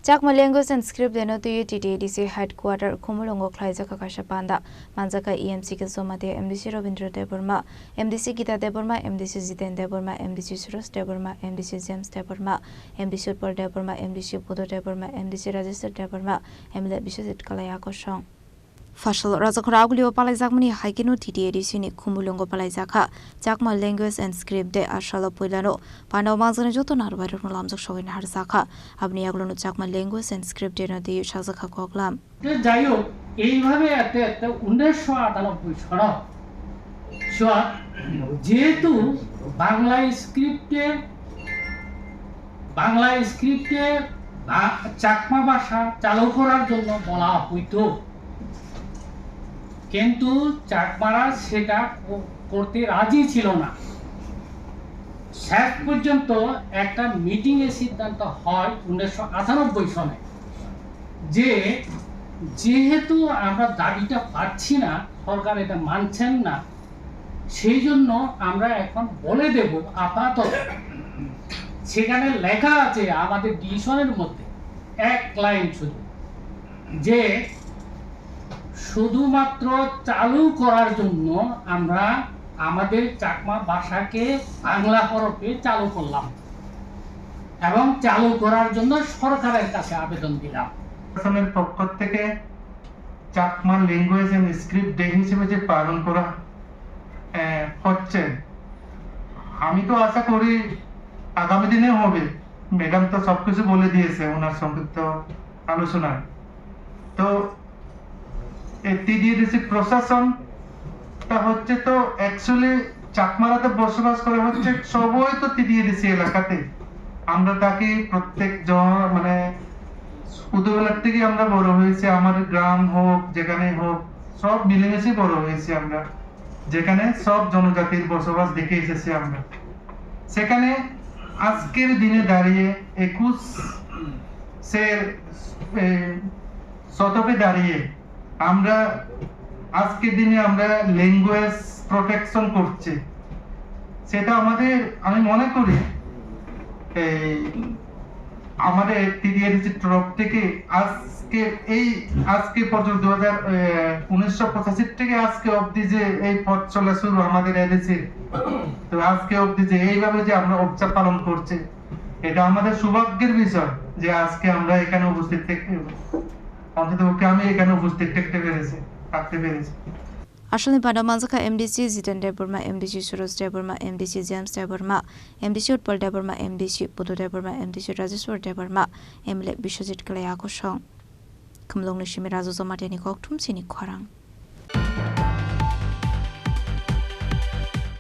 Chakma language and script deno to TTADC headquarter Kumulongo Klaiza Kakashapanda, Manzaka EMC Kasomate, MDC Robindra Deburma, MDC Gita Deburma, MDC Ziten Deburma, MDC Suros Deburma, MDC James Deburma, MDC Pur Deburma, MDC Pudo Deburma, MDC Register Deburma, Emile Bishop Kalayako Shong. Fashal Razakragulio Palazakmani Haikino TTADC ni Kumulongo Palazaka, Chakma language and script de Ashala Puilano, Pano Manzan Jotonar Lamzak show in Harzaka, Abniaglono Chakma language and script de the Shazaka Koklam. Jayo, এইভাবে এতে 1998 সন যেহেতু বাংলা স্ক্রিপ্টে চাকমা ভাষা চালু করার জন্য বলা হইতো কিন্তু চাকমারা সেটা করতে রাজি ছিল না শেষ পর্যন্ত একটা মিটিং এ সিদ্ধান্ত হয় 1998 সনে যে যেহেতু আমরা দাবিটা পাচ্ছি না সরকার এটা মানছেন না সেই জন্য আমরা এখন বলে দেব আপাতত সেখানে লেখা আছে আমাদের ডিসিশনের মধ্যে এক লাইন শুধু যে শুধুমাত্র চালু করার জন্য আমরা আমাদের চাকমা ভাষাকে বাংলা হরফে চালু করলাম এবং চালু করার জন্য সরকারের কাছে আবেদন দিলাম প্রশাসনের পক্ষ থেকে Chakma language and script day হিসেবে যে পালন করা হচ্ছে আমি তো আশা করি আগামী দিনে হবে ম্যাডাম তো সবকিছু বলে দিয়েছে ওনার সংক্ষিপ্ত আলোচনায় তো টিডিএডিসি প্রশাসনটা হচ্ছে তো অ্যাকচুয়ালি চাকমারাতে বসবাস করে হচ্ছে সবাই তো টিডিএডিসি এলাকাতে আমরা তাকে প্রত্যেক মানে ছোটবেলার থেকে আমরা বড় হয়েছি আমাদের গ্রাম হোক যেখানে হোক সব মিলেমিশে বড় হয়েছি আমরা যেখানে সব জনজাতির বসবাস দেখে এসেছি আমরা সেখানে আজকের দিনে দাঁড়িয়ে 21 শতকে দাঁড়িয়ে আমরা আজকের দিনে আমরা ল্যাঙ্গুয়েজ প্রোটেকশন করছি সেটা আমাদের আমি মনে করি আমাদের টিডিএডিসি তরফ থেকে আজকে পর্যন্ত 1985 থেকে আজকে অবধি যে এই পথ চলা শুরু আমাদের এডিসির তো আজকে অবধি যে এইভাবে যে আমরা উৎসব পালন করছি এটা আমাদের সৌভাগ্যের বিষয় যে আজকে আমরা এখানে উপস্থিত অন্তত আমি এখানে উপস্থিত থাকতে পেরেছি Ashalin Panda Manzaka MDC Ziten Deburma, MDC Suros Deburma, MDC James Deburma, MDC Utpal Deburma, MDC Pudu Deburma, MDC Register Deburma, Emile Bishop Kalayako Shong. Kumlong Nishimirazo Zomateni Koktum Sini Kwarang.